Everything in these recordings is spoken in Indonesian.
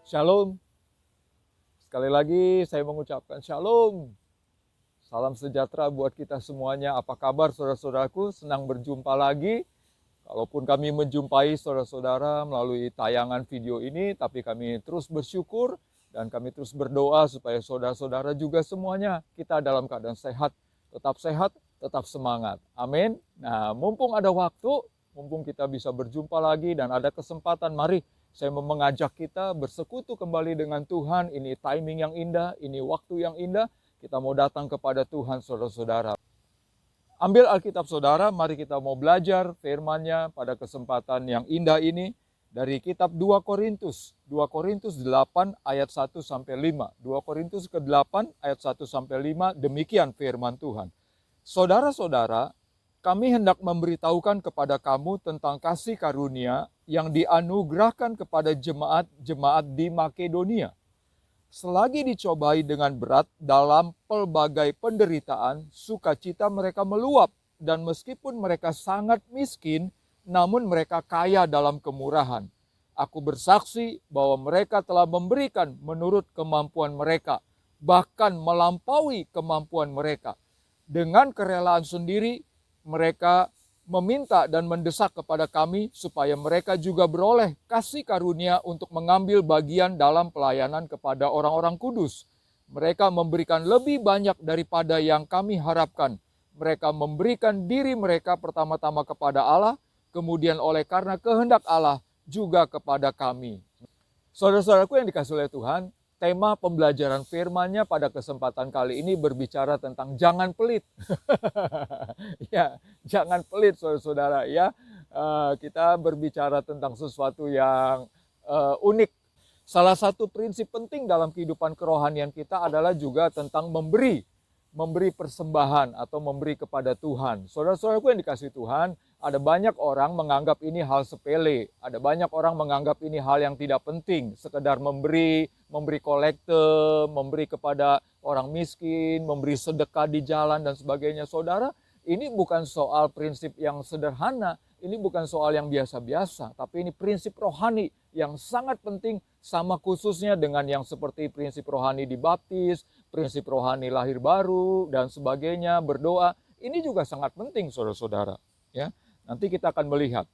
Shalom. Sekali lagi saya mengucapkan shalom. Salam sejahtera buat kita semuanya. Apa kabar saudara-saudaraku? Senang berjumpa lagi. Kalaupun kami menjumpai saudara-saudara melalui tayangan video ini, tapi kami terus bersyukur dan kami terus berdoa supaya saudara-saudara juga semuanya kita dalam keadaan sehat, tetap semangat. Amin. Nah, mumpung ada waktu, mumpung kita bisa berjumpa lagi dan ada kesempatan, mari saya mau mengajak kita bersekutu kembali dengan Tuhan. Ini timing yang indah, ini waktu yang indah. Kita mau datang kepada Tuhan, saudara-saudara. Ambil Alkitab saudara, mari kita mau belajar firman-Nya pada kesempatan yang indah ini dari kitab 2 Korintus. 2 Korintus 8 ayat 1 sampai 5. 2 Korintus ke-8 ayat 1 sampai 5, demikian firman Tuhan. Saudara-saudara, kami hendak memberitahukan kepada kamu tentang kasih karunia yang dianugerahkan kepada jemaat-jemaat di Makedonia. Selagi dicobai dengan berat dalam pelbagai penderitaan, sukacita mereka meluap, dan meskipun mereka sangat miskin, namun mereka kaya dalam kemurahan. Aku bersaksi bahwa mereka telah memberikan menurut kemampuan mereka, bahkan melampaui kemampuan mereka. Dengan kerelaan sendiri, mereka meminta dan mendesak kepada kami supaya mereka juga beroleh kasih karunia untuk mengambil bagian dalam pelayanan kepada orang-orang kudus. Mereka memberikan lebih banyak daripada yang kami harapkan. Mereka memberikan diri mereka pertama-tama kepada Allah, kemudian oleh karena kehendak Allah juga kepada kami. Saudara-saudaraku yang dikasihi oleh Tuhan, tema pembelajaran firman-Nya pada kesempatan kali ini berbicara tentang jangan pelit. Ya, jangan pelit saudara-saudara ya. Kita berbicara tentang sesuatu yang unik. Salah satu prinsip penting dalam kehidupan kerohanian kita adalah juga tentang memberi persembahan atau memberi kepada Tuhan. Saudara-saudaraku yang dikasihi Tuhan, ada banyak orang menganggap ini hal sepele, ada banyak orang menganggap ini hal yang tidak penting, sekedar memberi kolekte, memberi kepada orang miskin, memberi sedekah di jalan dan sebagainya. Saudara, ini bukan soal prinsip yang sederhana, ini bukan soal yang biasa-biasa, tapi ini prinsip rohani yang sangat penting, sama khususnya dengan yang seperti prinsip rohani dibaptis, prinsip rohani lahir baru, dan sebagainya, berdoa. Ini juga sangat penting, saudara-saudara. Ya, nanti kita akan melihat.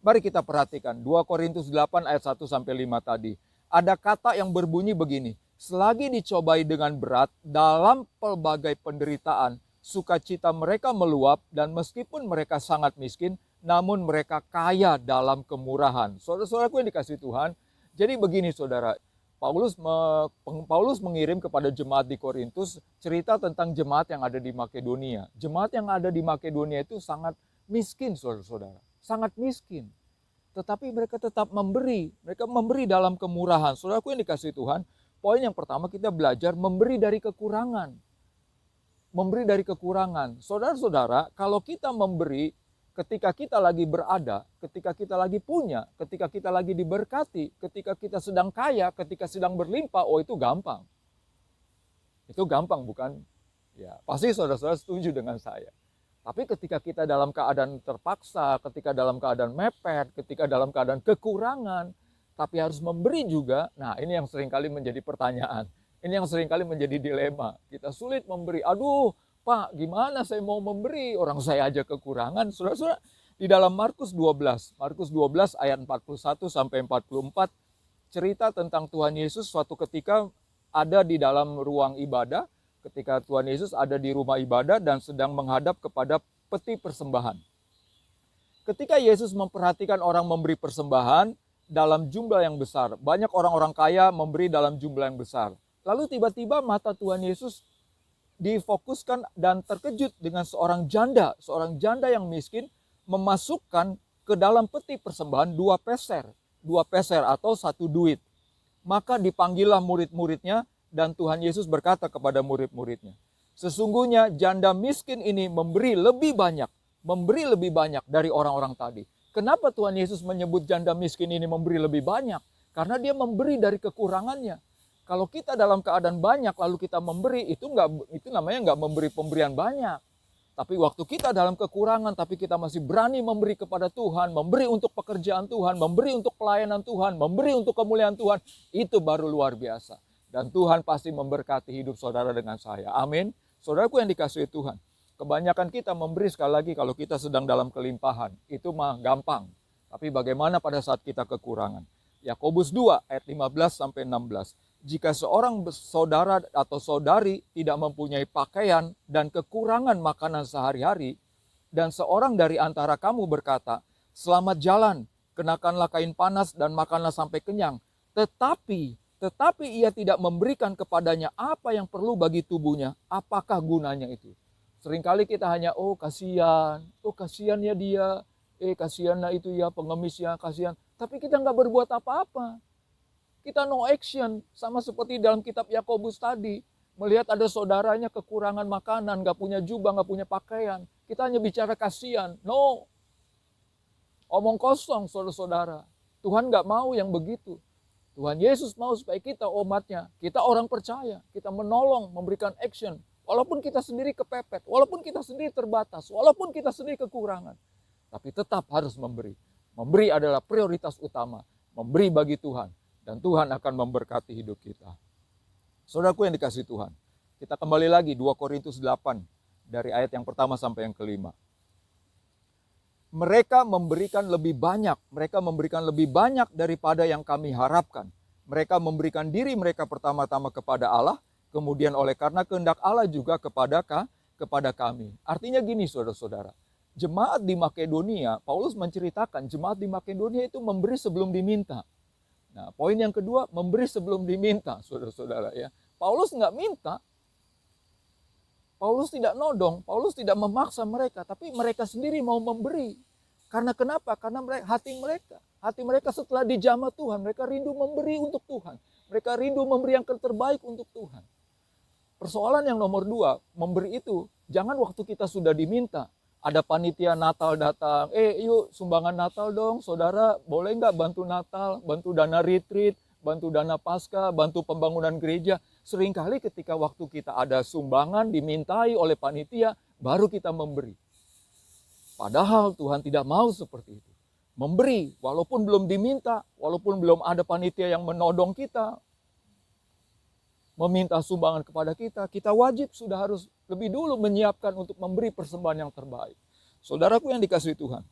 Mari kita perhatikan 2 Korintus 8 ayat 1 sampai 5 tadi. Ada kata yang berbunyi begini, selagi dicobai dengan berat dalam pelbagai penderitaan, sukacita mereka meluap, dan meskipun mereka sangat miskin, namun mereka kaya dalam kemurahan. Saudara-saudaraku yang dikasihi Tuhan, jadi begini saudara, Paulus mengirim kepada jemaat di Korintus cerita tentang jemaat yang ada di Makedonia. Jemaat yang ada di Makedonia itu sangat miskin, saudara-saudara. Sangat miskin. Tetapi mereka tetap memberi. Mereka memberi dalam kemurahan. Saudaraku yang dikasihi Tuhan, poin yang pertama kita belajar memberi dari kekurangan. Memberi dari kekurangan. Saudara-saudara, kalau kita memberi ketika kita lagi berada, ketika kita lagi punya, ketika kita lagi diberkati, ketika kita sedang kaya, ketika sedang berlimpah, oh itu gampang. Itu gampang bukan? Ya, pasti saudara-saudara setuju dengan saya. Tapi ketika kita dalam keadaan terpaksa, ketika dalam keadaan mepet, ketika dalam keadaan kekurangan, tapi harus memberi juga, nah ini yang seringkali menjadi pertanyaan. Ini yang seringkali menjadi dilema. Kita sulit memberi, aduh Pak, gimana saya mau memberi? Orang saya aja kekurangan. Saudara-saudara, di dalam Markus 12 ayat 41 sampai 44, cerita tentang Tuhan Yesus suatu ketika ada di dalam ruang ibadah, ketika Tuhan Yesus ada di rumah ibadah dan sedang menghadap kepada peti persembahan. Ketika Yesus memperhatikan orang memberi persembahan dalam jumlah yang besar, banyak orang-orang kaya memberi dalam jumlah yang besar. Lalu tiba-tiba mata Tuhan Yesus difokuskan dan terkejut dengan seorang janda yang miskin memasukkan ke dalam peti persembahan 2 peser atau 1 duit. Maka dipanggillah murid-muridnya dan Tuhan Yesus berkata kepada murid-muridnya, sesungguhnya janda miskin ini memberi lebih banyak dari orang-orang tadi. Kenapa Tuhan Yesus menyebut janda miskin ini memberi lebih banyak? Karena dia memberi dari kekurangannya. Kalau kita dalam keadaan banyak lalu kita memberi, itu namanya nggak memberi pemberian banyak. Tapi waktu kita dalam kekurangan, tapi kita masih berani memberi kepada Tuhan, memberi untuk pekerjaan Tuhan, memberi untuk pelayanan Tuhan, memberi untuk kemuliaan Tuhan, itu baru luar biasa. Dan Tuhan pasti memberkati hidup saudara dengan saya. Amin. Saudaraku yang dikasihi Tuhan, kebanyakan kita memberi sekali lagi kalau kita sedang dalam kelimpahan. Itu mah gampang. Tapi bagaimana pada saat kita kekurangan? Yakobus 2 ayat 15-16. Jika seorang saudara atau saudari tidak mempunyai pakaian dan kekurangan makanan sehari-hari, dan seorang dari antara kamu berkata, selamat jalan, kenakanlah kain panas dan makanlah sampai kenyang. Tetapi ia tidak memberikan kepadanya apa yang perlu bagi tubuhnya, apakah gunanya itu? Seringkali kita hanya, kasihan ya dia, kasihanlah itu ya pengemisnya, kasihan. Tapi kita nggak berbuat apa-apa. Kita no action, sama seperti dalam kitab Yakobus tadi. Melihat ada saudaranya kekurangan makanan, nggak punya jubah, nggak punya pakaian. Kita hanya bicara kasihan. No. Omong kosong saudara-saudara. Tuhan nggak mau yang begitu. Tuhan Yesus mau supaya kita umatnya, kita orang percaya, kita menolong, memberikan action. Walaupun kita sendiri kepepet, walaupun kita sendiri terbatas, walaupun kita sendiri kekurangan. Tapi tetap harus memberi. Memberi adalah prioritas utama. Memberi bagi Tuhan. Dan Tuhan akan memberkati hidup kita. Saudaraku yang dikasihi Tuhan. Kita kembali lagi 2 Korintus 8. Dari ayat yang pertama sampai yang kelima. Mereka memberikan lebih banyak. Mereka memberikan lebih banyak daripada yang kami harapkan. Mereka memberikan diri mereka pertama-tama kepada Allah. Kemudian oleh karena kehendak Allah juga kepada kami. Artinya gini saudara-saudara. Jemaat di Makedonia, Paulus menceritakan jemaat di Makedonia itu memberi sebelum diminta. Nah, poin yang kedua, memberi sebelum diminta, saudara-saudara ya. Paulus nggak minta, Paulus tidak nodong, Paulus tidak memaksa mereka, tapi mereka sendiri mau memberi. Karena kenapa? Karena hati mereka setelah dijamah Tuhan, mereka rindu memberi untuk Tuhan. Mereka rindu memberi yang terbaik untuk Tuhan. Persoalan yang nomor 2, memberi itu jangan waktu kita sudah diminta. Ada panitia Natal datang, yuk sumbangan Natal dong, saudara boleh nggak bantu Natal, bantu dana retreat, bantu dana pasca, bantu pembangunan gereja. Seringkali ketika waktu kita ada sumbangan dimintai oleh panitia, baru kita memberi. Padahal Tuhan tidak mau seperti itu. Memberi, walaupun belum diminta, walaupun belum ada panitia yang menodong kita, meminta sumbangan kepada kita wajib sudah harus lebih dulu menyiapkan untuk memberi persembahan yang terbaik. Saudaraku yang dikasihi Tuhan,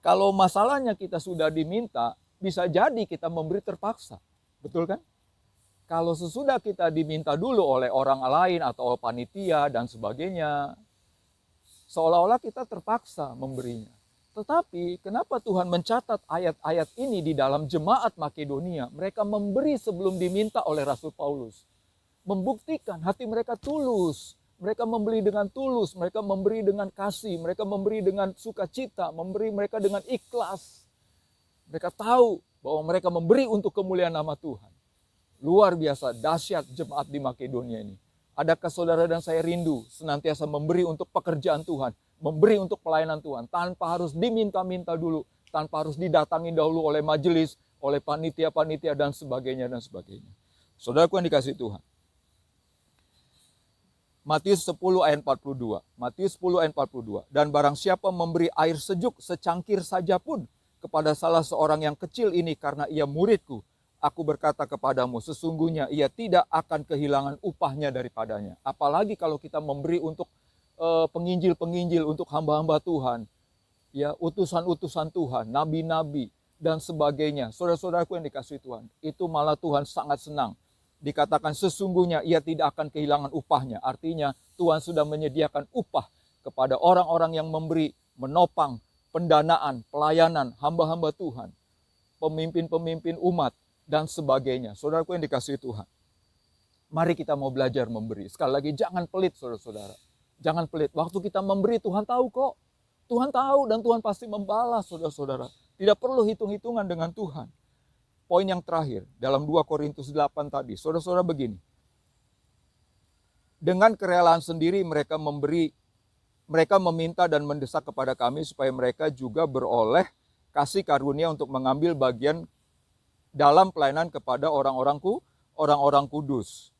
kalau masalahnya kita sudah diminta, bisa jadi kita memberi terpaksa. Betul kan? Kalau sesudah kita diminta dulu oleh orang lain atau panitia dan sebagainya, seolah-olah kita terpaksa memberinya. Tetapi kenapa Tuhan mencatat ayat-ayat ini di dalam jemaat Makedonia? Mereka memberi sebelum diminta oleh Rasul Paulus. Membuktikan hati mereka tulus. Mereka memberi dengan tulus, mereka memberi dengan kasih, mereka memberi dengan sukacita, memberi mereka dengan ikhlas. Mereka tahu bahwa mereka memberi untuk kemuliaan nama Tuhan. Luar biasa, dahsyat jemaat di Makedonia ini. Adakah saudara dan saya rindu senantiasa memberi untuk pekerjaan Tuhan, memberi untuk pelayanan Tuhan, tanpa harus diminta-minta dulu, tanpa harus didatangi dahulu oleh majelis, oleh panitia-panitia dan sebagainya dan sebagainya. Saudaraku yang dikasihi Tuhan. Matius 10 ayat 42. Matius 10 ayat 42. Dan barang siapa memberi air sejuk secangkir saja pun kepada salah seorang yang kecil ini karena ia muridku, aku berkata kepadamu, sesungguhnya ia tidak akan kehilangan upahnya daripadanya. Apalagi kalau kita memberi untuk penginjil-penginjil, untuk hamba-hamba Tuhan, ya utusan-utusan Tuhan, nabi-nabi dan sebagainya. Saudara-saudaraku yang dikasihi Tuhan, itu malah Tuhan sangat senang. Dikatakan sesungguhnya ia tidak akan kehilangan upahnya. Artinya Tuhan sudah menyediakan upah kepada orang-orang yang memberi, menopang, pendanaan, pelayanan, hamba-hamba Tuhan, pemimpin-pemimpin umat, dan sebagainya. Saudaraku yang dikasihi Tuhan. Mari kita mau belajar memberi. Sekali lagi, jangan pelit saudara-saudara. Jangan pelit. Waktu kita memberi, Tuhan tahu kok. Tuhan tahu dan Tuhan pasti membalas saudara-saudara. Tidak perlu hitung-hitungan dengan Tuhan. Poin yang terakhir, dalam 2 Korintus 8 tadi. Saudara-saudara begini. Dengan kerelaan sendiri mereka memberi, mereka meminta dan mendesak kepada kami supaya mereka juga beroleh kasih karunia untuk mengambil bagian dalam pelayanan kepada orang-orang kudus.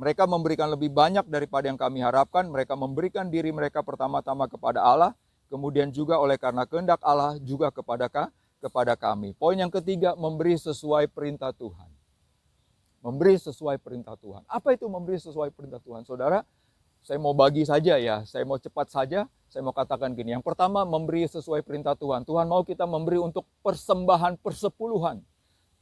Mereka memberikan lebih banyak daripada yang kami harapkan. Mereka memberikan diri mereka pertama-tama kepada Allah, kemudian juga oleh karena kehendak Allah juga kepada kami. Poin yang ketiga, memberi sesuai perintah Tuhan. Memberi sesuai perintah Tuhan. Apa itu memberi sesuai perintah Tuhan? Saudara, saya mau bagi saja ya, saya mau cepat saja, saya mau katakan gini. Yang pertama, memberi sesuai perintah Tuhan. Tuhan mau kita memberi untuk persembahan persepuluhan.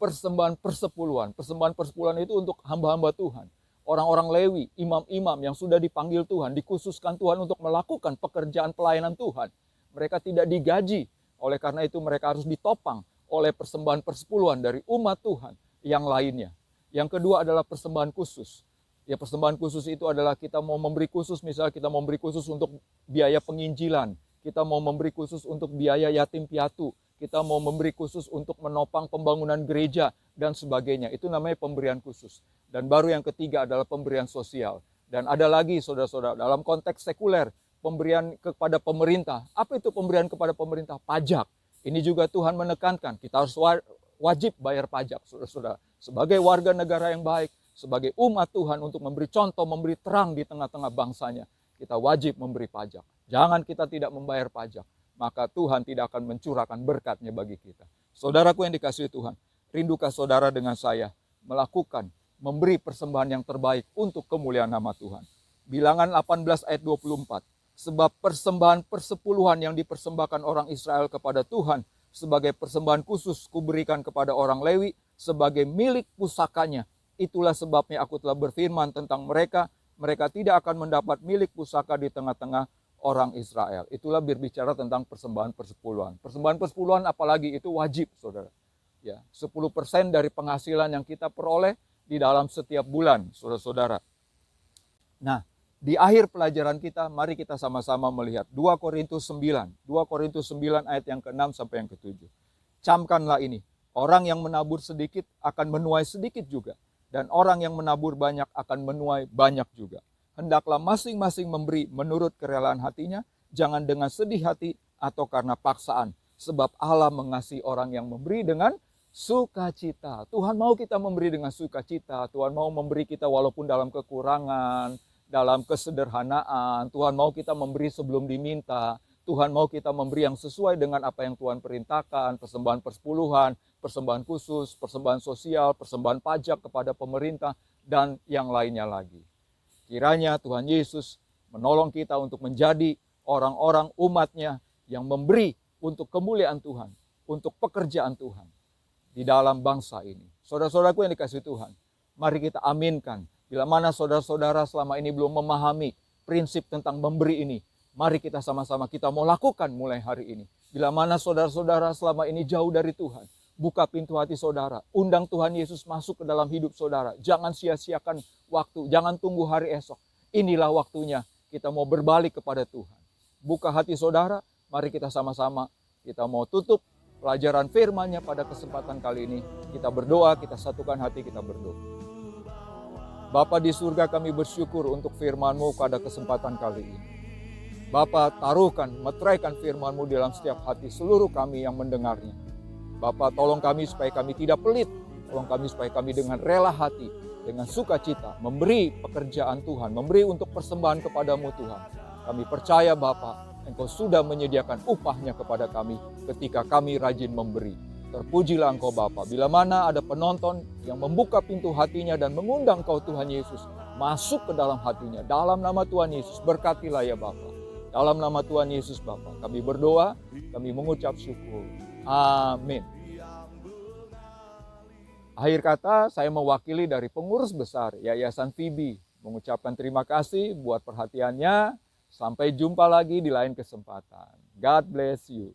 Persembahan persepuluhan. Persembahan persepuluhan itu untuk hamba-hamba Tuhan. Orang-orang Lewi, imam-imam yang sudah dipanggil Tuhan, dikhususkan Tuhan untuk melakukan pekerjaan pelayanan Tuhan. Mereka tidak digaji, oleh karena itu mereka harus ditopang oleh persembahan persepuluhan dari umat Tuhan yang lainnya. Yang kedua adalah persembahan khusus. Ya, persembahan khusus itu adalah kita mau memberi khusus, misalnya kita mau memberi khusus untuk biaya penginjilan, kita mau memberi khusus untuk biaya yatim piatu, kita mau memberi khusus untuk menopang pembangunan gereja, dan sebagainya. Itu namanya pemberian khusus. Dan baru yang ketiga adalah pemberian sosial. Dan ada lagi saudara-saudara, dalam konteks sekuler, pemberian kepada pemerintah. Apa itu pemberian kepada pemerintah? Pajak. Ini juga Tuhan menekankan, kita harus wajib bayar pajak, saudara-saudara. Sebagai warga negara yang baik, sebagai umat Tuhan untuk memberi contoh, memberi terang di tengah-tengah bangsanya, kita wajib memberi pajak. Jangan kita tidak membayar pajak, maka Tuhan tidak akan mencurahkan berkatnya bagi kita. Saudaraku yang dikasihi Tuhan, rindukah saudara dengan saya melakukan, memberi persembahan yang terbaik untuk kemuliaan nama Tuhan? Bilangan 18 ayat 24. Sebab persembahan persepuluhan yang dipersembahkan orang Israel kepada Tuhan sebagai persembahan khusus kuberikan kepada orang Lewi sebagai milik pusakanya. Itulah sebabnya aku telah berfirman tentang mereka, mereka tidak akan mendapat milik pusaka di tengah-tengah orang Israel. Itulah berbicara tentang persembahan persepuluhan. Persembahan persepuluhan apalagi itu wajib, saudara. Ya, 10% dari penghasilan yang kita peroleh di dalam setiap bulan, saudara-saudara. Nah, di akhir pelajaran kita, mari kita sama-sama melihat 2 Korintus 9. 2 Korintus 9 ayat yang ke-6 sampai yang ke-7. Camkanlah ini, orang yang menabur sedikit akan menuai sedikit juga. Dan orang yang menabur banyak akan menuai banyak juga. Hendaklah masing-masing memberi menurut kerelaan hatinya, jangan dengan sedih hati atau karena paksaan. Sebab Allah mengasihi orang yang memberi dengan sukacita. Tuhan mau kita memberi dengan sukacita. Tuhan mau memberi kita walaupun dalam kekurangan, dalam kesederhanaan. Tuhan mau kita memberi sebelum diminta. Tuhan mau kita memberi yang sesuai dengan apa yang Tuhan perintahkan, persembahan persepuluhan, persembahan khusus, persembahan sosial, persembahan pajak kepada pemerintah, dan yang lainnya lagi. Kiranya Tuhan Yesus menolong kita untuk menjadi orang-orang umat-Nya yang memberi untuk kemuliaan Tuhan, untuk pekerjaan Tuhan di dalam bangsa ini. Saudara-saudaraku yang dikasihi Tuhan, mari kita aminkan. Bila mana saudara-saudara selama ini belum memahami prinsip tentang memberi ini, mari kita sama-sama kita mau lakukan mulai hari ini. Bila mana saudara-saudara selama ini jauh dari Tuhan, buka pintu hati saudara, undang Tuhan Yesus masuk ke dalam hidup saudara. Jangan sia-siakan waktu, jangan tunggu hari esok. Inilah waktunya kita mau berbalik kepada Tuhan. Buka hati saudara, mari kita sama-sama, kita mau tutup pelajaran firman-Nya pada kesempatan kali ini. Kita berdoa, kita satukan hati, kita berdoa. Bapa di surga, kami bersyukur untuk firman-Mu pada kesempatan kali ini. Bapa, taruhkan, meteraikan firman-Mu dalam setiap hati seluruh kami yang mendengarnya. Bapa, tolong kami supaya kami tidak pelit. Tolong kami supaya kami dengan rela hati, dengan sukacita, memberi pekerjaan Tuhan, memberi untuk persembahan kepadamu Tuhan. Kami percaya Bapa, Engkau sudah menyediakan upahnya kepada kami ketika kami rajin memberi. Terpujilah Engkau Bapa. Bila mana ada penonton yang membuka pintu hatinya dan mengundang Engkau Tuhan Yesus masuk ke dalam hatinya. Dalam nama Tuhan Yesus, berkatilah ya Bapa. Dalam nama Tuhan Yesus Bapa, kami berdoa, kami mengucap syukur. Amin. Akhir kata, saya mewakili dari pengurus besar Yayasan Fibi mengucapkan terima kasih buat perhatiannya. Sampai jumpa lagi di lain kesempatan. God bless you.